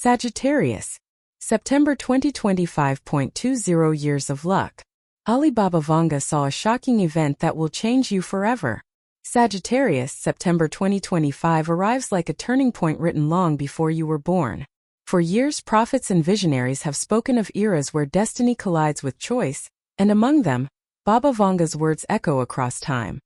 Sagittarius, September 2025.20 Years of luck. Baba Vanga saw a shocking event that will change you forever. Sagittarius, September 2025 arrives like a turning point written long before you were born. For years, prophets and visionaries have spoken of eras where destiny collides with choice, and among them, Baba Vanga's words echo across time.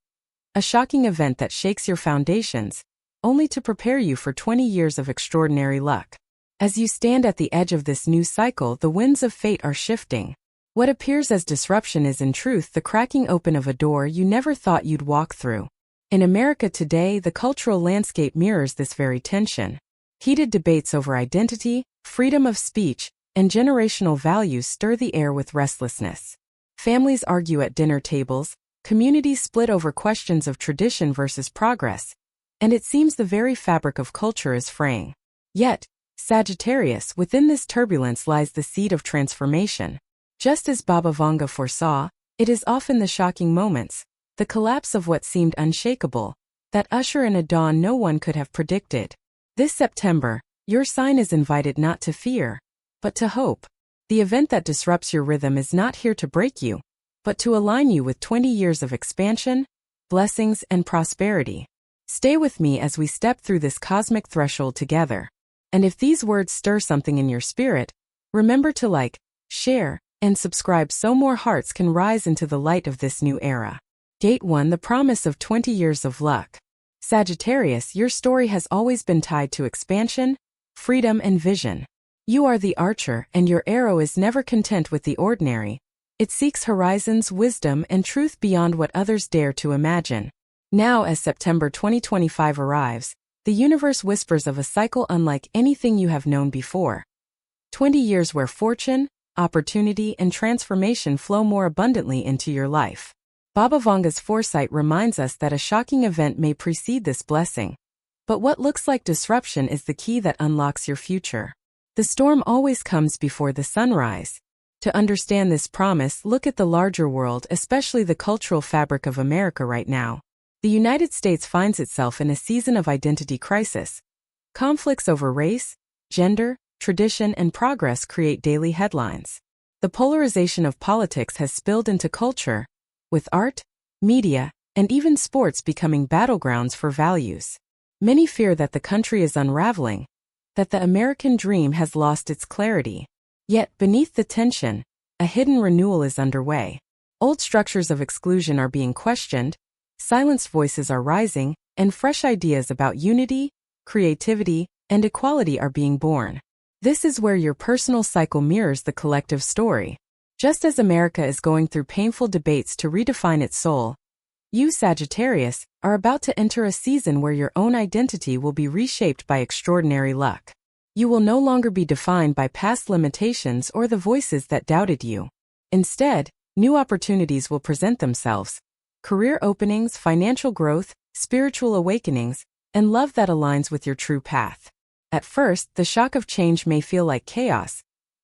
A shocking event that shakes your foundations, only to prepare you for 20 years of extraordinary luck. As you stand at the edge of this new cycle, the winds of fate are shifting. What appears as disruption is in truth the cracking open of a door you never thought you'd walk through. In America today, the cultural landscape mirrors this very tension. Heated debates over identity, freedom of speech, and generational values stir the air with restlessness. Families argue at dinner tables, communities split over questions of tradition versus progress, and it seems the very fabric of culture is fraying. Yet, Sagittarius, within this turbulence lies the seed of transformation. Just as Baba Vanga foresaw, it is often the shocking moments, the collapse of what seemed unshakable, that usher in a dawn no one could have predicted. This September, your sign is invited not to fear, but to hope. The event that disrupts your rhythm is not here to break you, but to align you with 20 years of expansion, blessings, and prosperity. Stay with me as we step through this cosmic threshold together. And if these words stir something in your spirit, remember to like, share, and subscribe so more hearts can rise into the light of this new era. Gate 1: The promise of 20 years of luck. Sagittarius, your story has always been tied to expansion, freedom, and vision. You are the archer, and your arrow is never content with the ordinary. It seeks horizons, wisdom, and truth beyond what others dare to imagine. Now, as September 2025 arrives, the universe whispers of a cycle unlike anything you have known before. 20 years where fortune, opportunity, and transformation flow more abundantly into your life. Baba Vanga's foresight reminds us that a shocking event may precede this blessing. But what looks like disruption is the key that unlocks your future. The storm always comes before the sunrise. To understand this promise, look at the larger world, especially the cultural fabric of America right now. The United States finds itself in a season of identity crisis. Conflicts over race, gender, tradition, and progress create daily headlines. The polarization of politics has spilled into culture, with art, media, and even sports becoming battlegrounds for values. Many fear that the country is unraveling, that the American dream has lost its clarity. Yet, beneath the tension, a hidden renewal is underway. Old structures of exclusion are being questioned, silenced voices are rising, and fresh ideas about unity, creativity, and equality are being born. This is where your personal cycle mirrors the collective story. Just as America is going through painful debates to redefine its soul, you, Sagittarius, are about to enter a season where your own identity will be reshaped by extraordinary luck. You will no longer be defined by past limitations or the voices that doubted you. Instead, new opportunities will present themselves. Career openings, financial growth, spiritual awakenings, and love that aligns with your true path. At first, the shock of change may feel like chaos,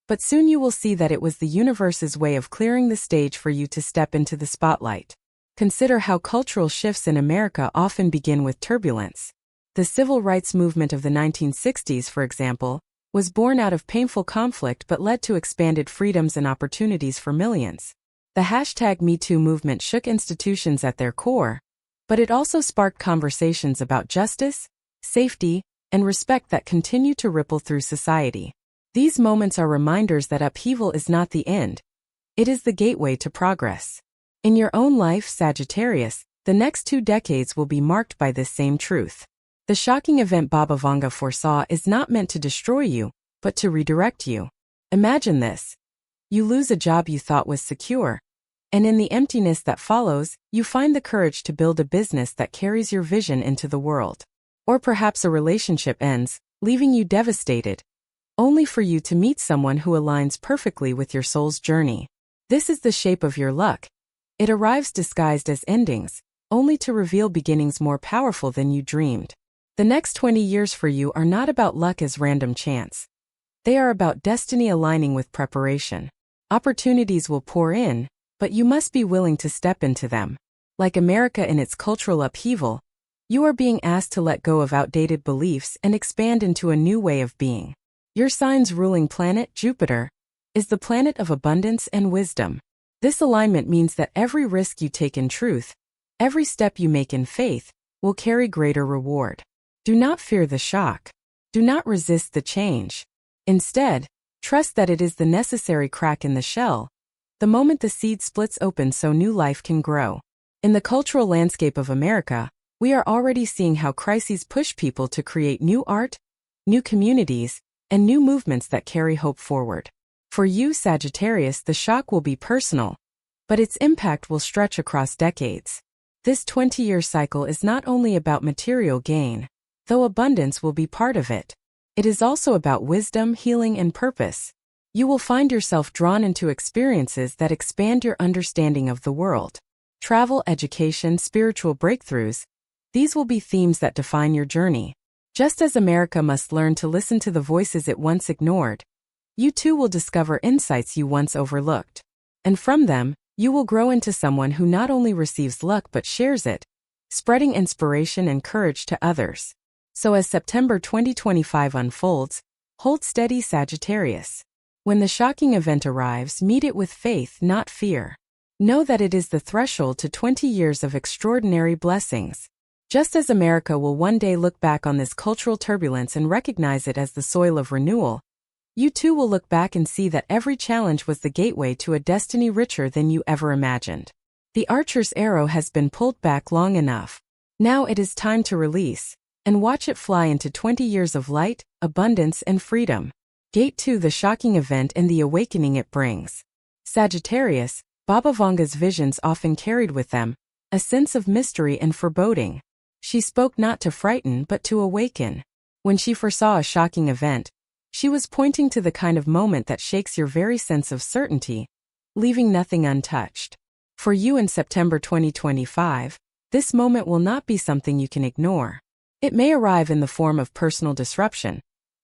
but soon you will see that it was the universe's way of clearing the stage for you to step into the spotlight. Consider how cultural shifts in America often begin with turbulence. The civil rights movement of the 1960s, for example, was born out of painful conflict but led to expanded freedoms and opportunities for millions. The #MeToo movement shook institutions at their core, but it also sparked conversations about justice, safety, and respect that continue to ripple through society. These moments are reminders that upheaval is not the end. It is the gateway to progress. In your own life, Sagittarius, the next 2 decades will be marked by this same truth. The shocking event Baba Vanga foresaw is not meant to destroy you, but to redirect you. Imagine this. You lose a job you thought was secure, and in the emptiness that follows, you find the courage to build a business that carries your vision into the world. Or perhaps a relationship ends, leaving you devastated, only for you to meet someone who aligns perfectly with your soul's journey. This is the shape of your luck. It arrives disguised as endings, only to reveal beginnings more powerful than you dreamed. The next 20 years for you are not about luck as random chance. They are about destiny aligning with preparation. Opportunities will pour in, but you must be willing to step into them. Like America in its cultural upheaval, you are being asked to let go of outdated beliefs and expand into a new way of being. Your sign's ruling planet, Jupiter, is the planet of abundance and wisdom. This alignment means that every risk you take in truth, every step you make in faith, will carry greater reward. Do not fear the shock. Do not resist the change. Instead, trust that it is the necessary crack in the shell, the moment the seed splits open so new life can grow. In the cultural landscape of America, we are already seeing how crises push people to create new art, new communities, and new movements that carry hope forward. For you, Sagittarius, the shock will be personal, but its impact will stretch across decades. This 20-year cycle is not only about material gain, though abundance will be part of it. It is also about wisdom, healing, and purpose. You will find yourself drawn into experiences that expand your understanding of the world. Travel, education, spiritual breakthroughs, these will be themes that define your journey. Just as America must learn to listen to the voices it once ignored, you too will discover insights you once overlooked. And from them, you will grow into someone who not only receives luck but shares it, spreading inspiration and courage to others. So as September 2025 unfolds, hold steady, Sagittarius. When the shocking event arrives, meet it with faith, not fear. Know that it is the threshold to 20 years of extraordinary blessings. Just as America will one day look back on this cultural turbulence and recognize it as the soil of renewal, you too will look back and see that every challenge was the gateway to a destiny richer than you ever imagined. The archer's arrow has been pulled back long enough. Now it is time to release, and watch it fly into 20 years of light, abundance, and freedom. Gate 2: the shocking event and the awakening it brings. Sagittarius, Baba Vanga's visions often carried with them a sense of mystery and foreboding. She spoke not to frighten but to awaken. When she foresaw a shocking event, she was pointing to the kind of moment that shakes your very sense of certainty, leaving nothing untouched. For you in September 2025, this moment will not be something you can ignore. It may arrive in the form of personal disruption,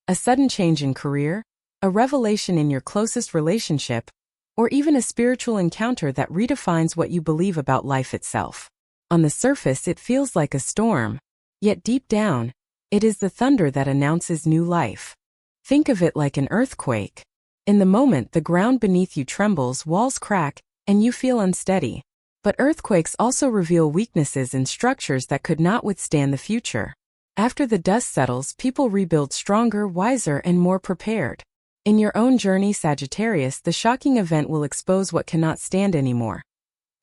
a sudden change in career, a revelation in your closest relationship, or even a spiritual encounter that redefines what you believe about life itself. On the surface, it feels like a storm, yet deep down, it is the thunder that announces new life. Think of it like an earthquake. In the moment, the ground beneath you trembles, walls crack, and you feel unsteady. But earthquakes also reveal weaknesses in structures that could not withstand the future. After the dust settles, people rebuild stronger, wiser, and more prepared. In your own journey, Sagittarius, the shocking event will expose what cannot stand anymore.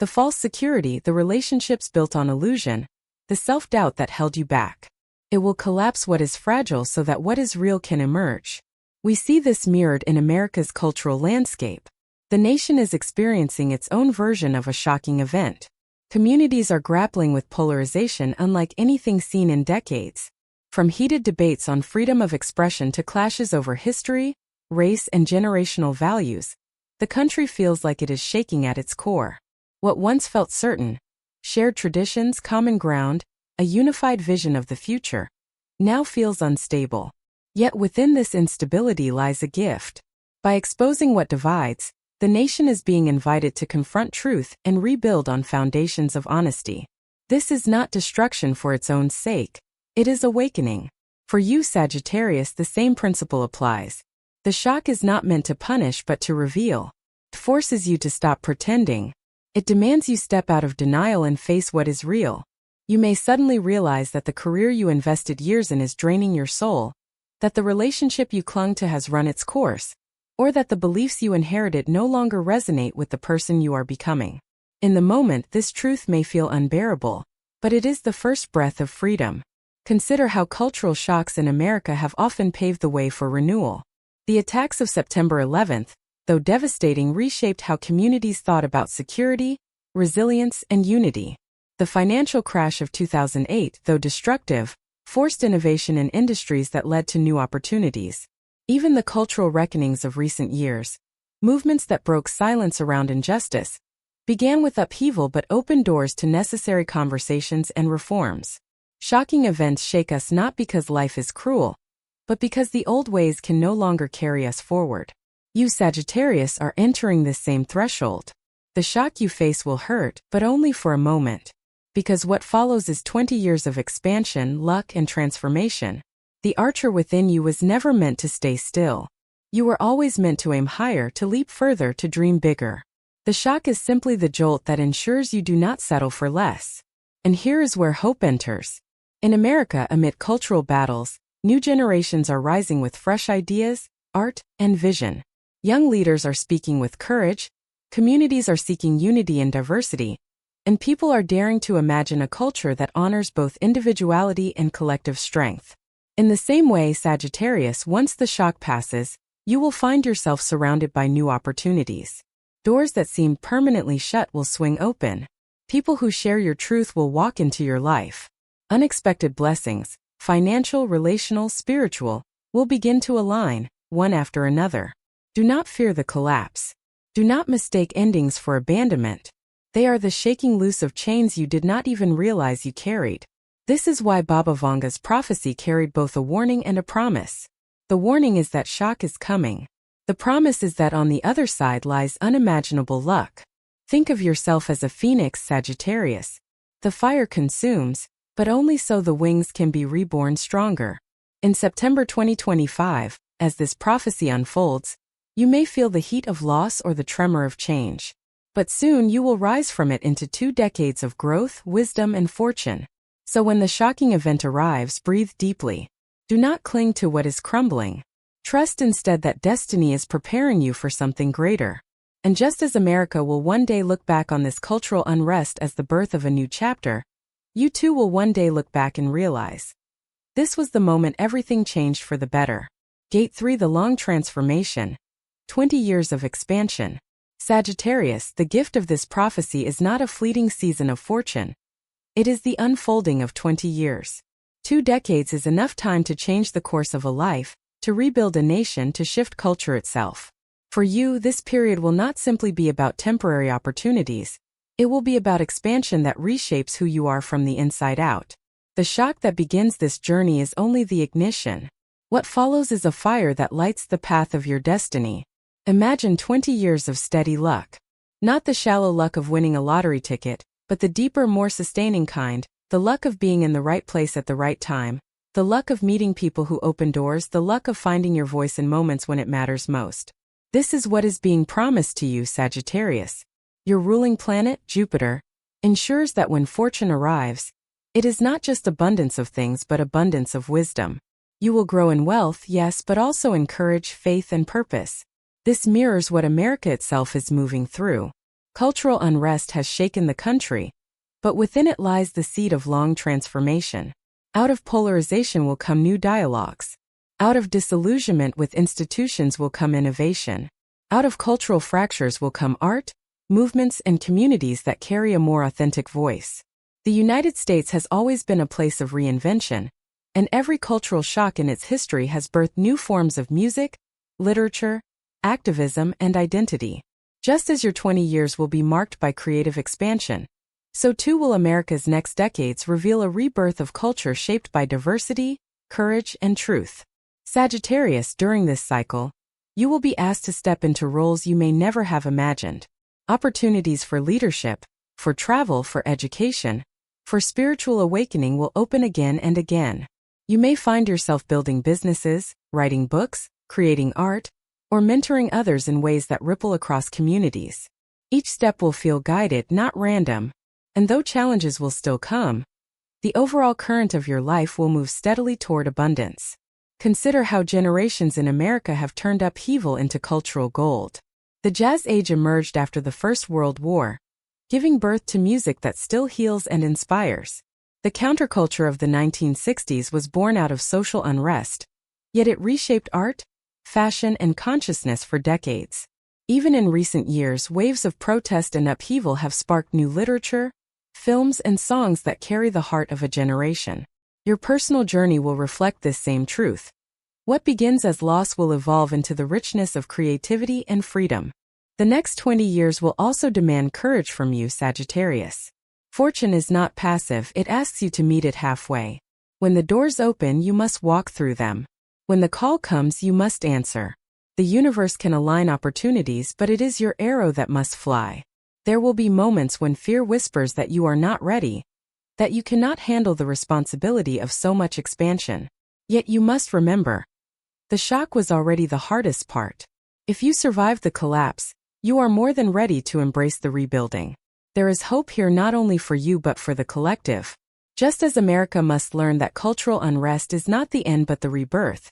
The false security, the relationships built on illusion, the self-doubt that held you back. It will collapse what is fragile so that what is real can emerge. We see this mirrored in America's cultural landscape. The nation is experiencing its own version of a shocking event. Communities are grappling with polarization unlike anything seen in decades. From heated debates on freedom of expression to clashes over history, race, and generational values, the country feels like it is shaking at its core. What once felt certain, shared traditions, common ground, a unified vision of the future, now feels unstable. Yet within this instability lies a gift. By exposing what divides, the nation is being invited to confront truth and rebuild on foundations of honesty. This is not destruction for its own sake, it is awakening. For you, Sagittarius, the same principle applies. The shock is not meant to punish but to reveal. It forces you to stop pretending. It demands you step out of denial and face what is real. You may suddenly realize that the career you invested years in is draining your soul, that the relationship you clung to has run its course, or that the beliefs you inherited no longer resonate with the person you are becoming. In the moment, this truth may feel unbearable, but it is the first breath of freedom. Consider how cultural shocks in America have often paved the way for renewal. The attacks of September 11th, though devastating, reshaped how communities thought about security, resilience, and unity. The financial crash of 2008, though destructive, forced innovation in industries that led to new opportunities. Even the cultural reckonings of recent years, movements that broke silence around injustice, began with upheaval but opened doors to necessary conversations and reforms. Shocking events shake us not because life is cruel, but because the old ways can no longer carry us forward. You, Sagittarius, are entering this same threshold. The shock you face will hurt, but only for a moment. Because what follows is 20 years of expansion, luck, and transformation. The archer within you was never meant to stay still. You were always meant to aim higher, to leap further, to dream bigger. The shock is simply the jolt that ensures you do not settle for less. And here is where hope enters. In America, amid cultural battles, new generations are rising with fresh ideas, art, and vision. Young leaders are speaking with courage, communities are seeking unity and diversity, and people are daring to imagine a culture that honors both individuality and collective strength. In the same way, Sagittarius, once the shock passes, you will find yourself surrounded by new opportunities. Doors that seemed permanently shut will swing open. People who share your truth will walk into your life. Unexpected blessings, financial, relational, spiritual, will begin to align, one after another. Do not fear the collapse. Do not mistake endings for abandonment. They are the shaking loose of chains you did not even realize you carried. This is why Baba Vanga's prophecy carried both a warning and a promise. The warning is that shock is coming. The promise is that on the other side lies unimaginable luck. Think of yourself as a phoenix, Sagittarius. The fire consumes, but only so the wings can be reborn stronger. In September 2025, as this prophecy unfolds, you may feel the heat of loss or the tremor of change. But soon you will rise from it into 2 decades of growth, wisdom, and fortune. So when the shocking event arrives, breathe deeply. Do not cling to what is crumbling. Trust instead that destiny is preparing you for something greater. And just as America will one day look back on this cultural unrest as the birth of a new chapter, you too will one day look back and realize, this was the moment everything changed for the better. Gate 3, the long transformation. 20 years of expansion. Sagittarius, the gift of this prophecy is not a fleeting season of fortune. It is the unfolding of 20 years. 2 decades is enough time to change the course of a life, to rebuild a nation, to shift culture itself. For you, this period will not simply be about temporary opportunities. It will be about expansion that reshapes who you are from the inside out. The shock that begins this journey is only the ignition. What follows is a fire that lights the path of your destiny. Imagine 20 years of steady luck. Not the shallow luck of winning a lottery ticket, but the deeper, more sustaining kind, the luck of being in the right place at the right time, the luck of meeting people who open doors, the luck of finding your voice in moments when it matters most. This is what is being promised to you, Sagittarius. Your ruling planet, Jupiter, ensures that when fortune arrives, it is not just abundance of things but abundance of wisdom. You will grow in wealth, yes, but also in courage, faith, and purpose. This mirrors what America itself is moving through. Cultural unrest has shaken the country, but within it lies the seed of long transformation. Out of polarization will come new dialogues. Out of disillusionment with institutions will come innovation. Out of cultural fractures will come art, movements, and communities that carry a more authentic voice. The United States has always been a place of reinvention, and every cultural shock in its history has birthed new forms of music, literature, activism, and identity. Just as your 20 years will be marked by creative expansion, so too will America's next decades reveal a rebirth of culture shaped by diversity, courage, and truth. Sagittarius, during this cycle, you will be asked to step into roles you may never have imagined. Opportunities for leadership, for travel, for education, for spiritual awakening will open again and again. You may find yourself building businesses, writing books, creating art, or mentoring others in ways that ripple across communities. Each step will feel guided, not random. And though challenges will still come, the overall current of your life will move steadily toward abundance. Consider how generations in America have turned upheaval into cultural gold. The jazz age emerged after the First World War, giving birth to music that still heals and inspires. The counterculture of the 1960s was born out of social unrest, yet it reshaped art, fashion, and consciousness for decades. Even in recent years, waves of protest and upheaval have sparked new literature, films, and songs that carry the heart of a generation. Your personal journey will reflect this same truth. What begins as loss will evolve into the richness of creativity and freedom. The next 20 years will also demand courage from you, Sagittarius. Fortune is not passive, it asks you to meet it halfway. When the doors open, you must walk through them. When the call comes, you must answer. The universe can align opportunities, but it is your arrow that must fly. There will be moments when fear whispers that you are not ready, that you cannot handle the responsibility of so much expansion. Yet you must remember, the shock was already the hardest part. If you survived the collapse, you are more than ready to embrace the rebuilding. There is hope here not only for you but for the collective. Just as America must learn that cultural unrest is not the end but the rebirth,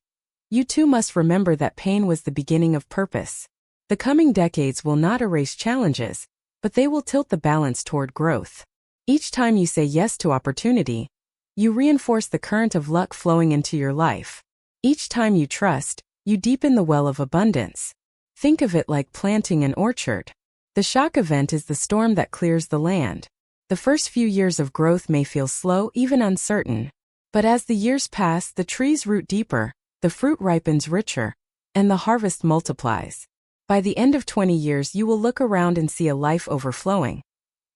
you too must remember that pain was the beginning of purpose. The coming decades will not erase challenges, but they will tilt the balance toward growth. Each time you say yes to opportunity, you reinforce the current of luck flowing into your life. Each time you trust, you deepen the well of abundance. Think of it like planting an orchard. The shock event is the storm that clears the land. The first few years of growth may feel slow, even uncertain. But as the years pass, the trees root deeper, the fruit ripens richer, and the harvest multiplies. By the end of 20 years, you will look around and see a life overflowing.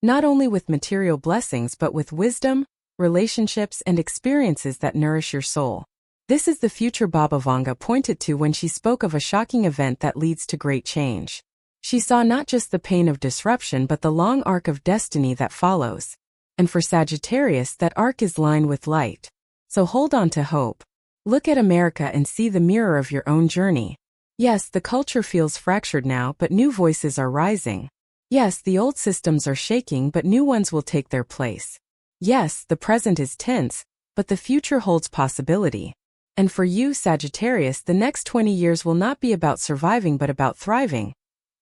Not only with material blessings but with wisdom, relationships, and experiences that nourish your soul. This is the future Baba Vanga pointed to when she spoke of a shocking event that leads to great change. She saw not just the pain of disruption but the long arc of destiny that follows. And for Sagittarius, that arc is lined with light. So hold on to hope. Look at America and see the mirror of your own journey. Yes, the culture feels fractured now, but new voices are rising. Yes, the old systems are shaking, but new ones will take their place. Yes, the present is tense, but the future holds possibility. And for you, Sagittarius, the next 20 years will not be about surviving but about thriving.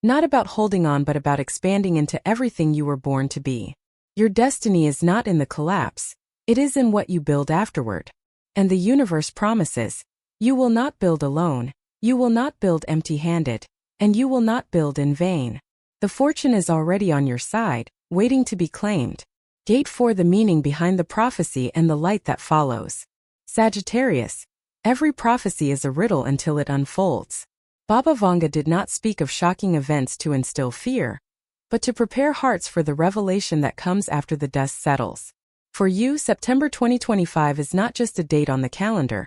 Not about holding on but about expanding into everything you were born to be. Your destiny is not in the collapse, it is in what you build afterward. And the universe promises, you will not build alone, you will not build empty-handed, and you will not build in vain. The fortune is already on your side, waiting to be claimed. Gate 4: the meaning behind the prophecy and the light that follows. Sagittarius, every prophecy is a riddle until it unfolds. Baba Vanga did not speak of shocking events to instill fear, but to prepare hearts for the revelation that comes after the dust settles. For you, September 2025 is not just a date on the calendar.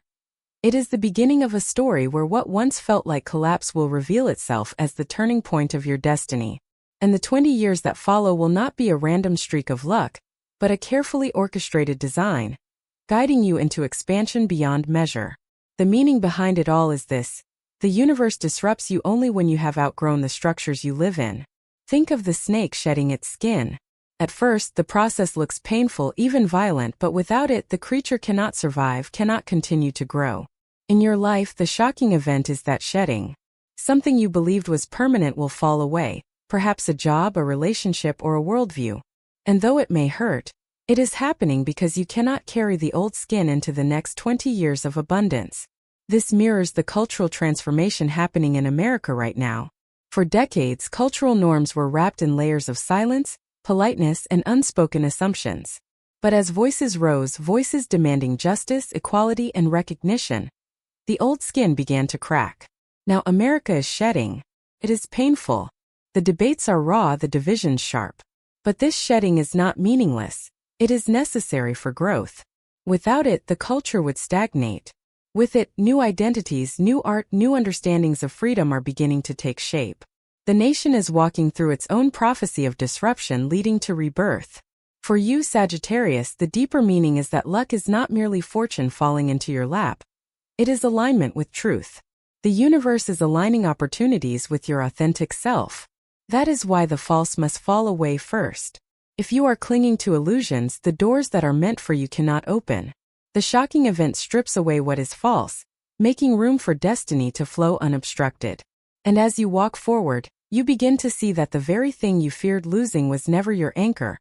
It is the beginning of a story where what once felt like collapse will reveal itself as the turning point of your destiny. And the 20 years that follow will not be a random streak of luck, but a carefully orchestrated design, guiding you into expansion beyond measure. The meaning behind it all is this: the universe disrupts you only when you have outgrown the structures you live in. Think of the snake shedding its skin. At first, the process looks painful, even violent, but without it, the creature cannot survive, cannot continue to grow. In your life, the shocking event is that shedding. Something you believed was permanent will fall away, perhaps a job, a relationship, or a worldview. And though it may hurt, it is happening because you cannot carry the old skin into the next 20 years of abundance. This mirrors the cultural transformation happening in America right now. For decades, cultural norms were wrapped in layers of silence, politeness, and unspoken assumptions. But as voices rose, voices demanding justice, equality, and recognition, the old skin began to crack. Now America is shedding. It is painful. The debates are raw, the divisions sharp. But this shedding is not meaningless. It is necessary for growth. Without it, the culture would stagnate. With it, new identities, new art, new understandings of freedom are beginning to take shape. The nation is walking through its own prophecy of disruption leading to rebirth. For you, Sagittarius, the deeper meaning is that luck is not merely fortune falling into your lap. It is alignment with truth. The universe is aligning opportunities with your authentic self. That is why the false must fall away first. If you are clinging to illusions, the doors that are meant for you cannot open. The shocking event strips away what is false, making room for destiny to flow unobstructed. And as you walk forward, you begin to see that the very thing you feared losing was never your anchor.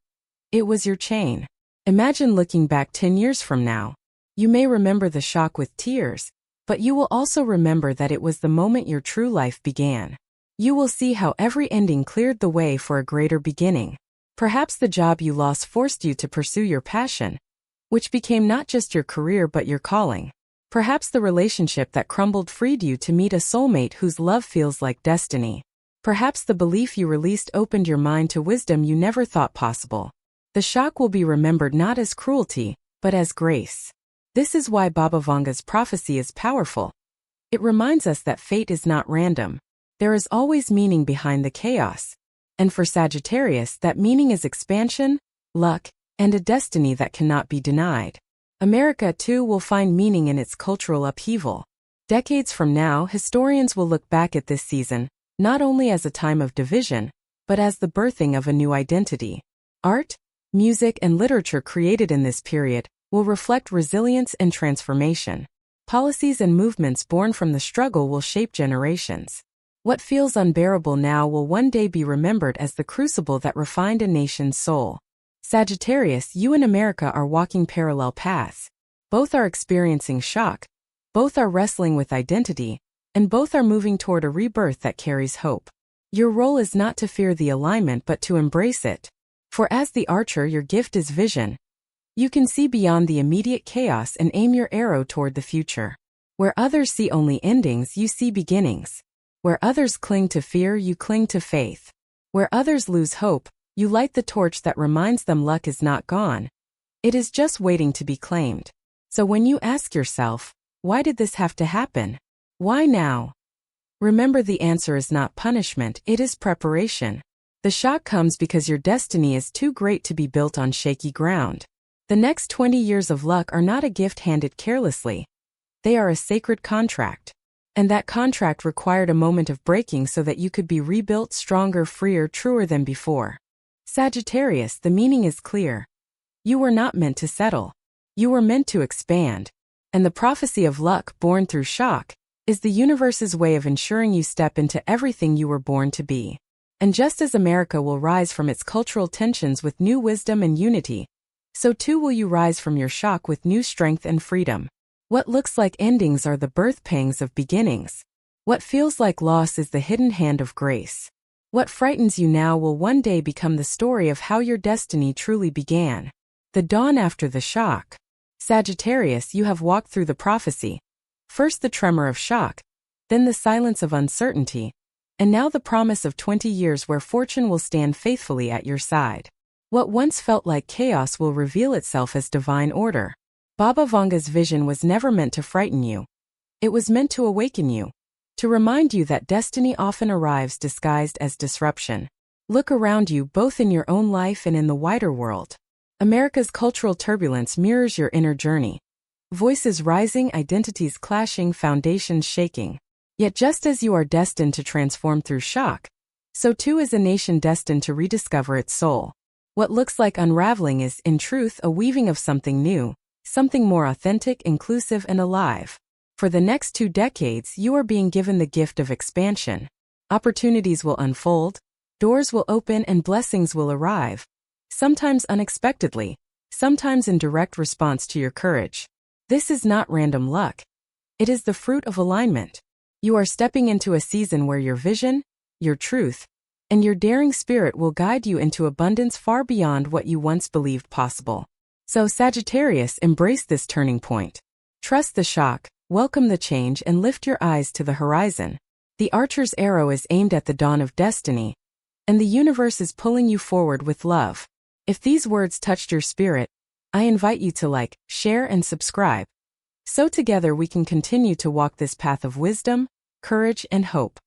It was your chain. Imagine looking back 10 years from now. You may remember the shock with tears, but you will also remember that it was the moment your true life began. You will see how every ending cleared the way for a greater beginning. Perhaps the job you lost forced you to pursue your passion, which became not just your career but your calling. Perhaps the relationship that crumbled freed you to meet a soulmate whose love feels like destiny. Perhaps the belief you released opened your mind to wisdom you never thought possible. The shock will be remembered not as cruelty, but as grace. This is why Baba Vanga's prophecy is powerful. It reminds us that fate is not random. There is always meaning behind the chaos. And for Sagittarius, that meaning is expansion, luck, and a destiny that cannot be denied. America, too, will find meaning in its cultural upheaval. Decades from now, historians will look back at this season, not only as a time of division, but as the birthing of a new identity. Art, music, and literature created in this period will reflect resilience and transformation. Policies and movements born from the struggle will shape generations. What feels unbearable now will one day be remembered as the crucible that refined a nation's soul. Sagittarius, you and America are walking parallel paths. Both are experiencing shock, both are wrestling with identity, and both are moving toward a rebirth that carries hope. Your role is not to fear the alignment but to embrace it. For as the archer, your gift is vision. You can see beyond the immediate chaos and aim your arrow toward the future. Where others see only endings, you see beginnings. Where others cling to fear, you cling to faith. Where others lose hope, you light the torch that reminds them luck is not gone. It is just waiting to be claimed. So when you ask yourself, why did this have to happen? Why now? Remember, the answer is not punishment, it is preparation. The shock comes because your destiny is too great to be built on shaky ground. The next 20 years of luck are not a gift handed carelessly. They are a sacred contract. And that contract required a moment of breaking so that you could be rebuilt stronger, freer, truer than before. Sagittarius, the meaning is clear. You were not meant to settle. You were meant to expand. And the prophecy of luck, born through shock, is the universe's way of ensuring you step into everything you were born to be. And just as America will rise from its cultural tensions with new wisdom and unity, so too will you rise from your shock with new strength and freedom. What looks like endings are the birth pangs of beginnings. What feels like loss is the hidden hand of grace. What frightens you now will one day become the story of how your destiny truly began. The dawn after the shock. Sagittarius, you have walked through the prophecy. First the tremor of shock, then the silence of uncertainty, and now the promise of 20 years where fortune will stand faithfully at your side. What once felt like chaos will reveal itself as divine order. Baba Vanga's vision was never meant to frighten you. It was meant to awaken you, to remind you that destiny often arrives disguised as disruption. Look around you, both in your own life and in the wider world. America's cultural turbulence mirrors your inner journey. Voices rising, identities clashing, foundations shaking. Yet just as you are destined to transform through shock, so too is a nation destined to rediscover its soul. What looks like unraveling is, in truth, a weaving of something new, something more authentic, inclusive, and alive. For the next 2 decades, you are being given the gift of expansion. Opportunities will unfold, doors will open, and blessings will arrive. Sometimes unexpectedly, sometimes in direct response to your courage. This is not random luck. It is the fruit of alignment. You are stepping into a season where your vision, your truth, and your daring spirit will guide you into abundance far beyond what you once believed possible. So Sagittarius, embrace this turning point. Trust the shock, welcome the change, and lift your eyes to the horizon. The archer's arrow is aimed at the dawn of destiny, and the universe is pulling you forward with love. If these words touched your spirit, I invite you to like, share, and subscribe. So together we can continue to walk this path of wisdom, courage, and hope.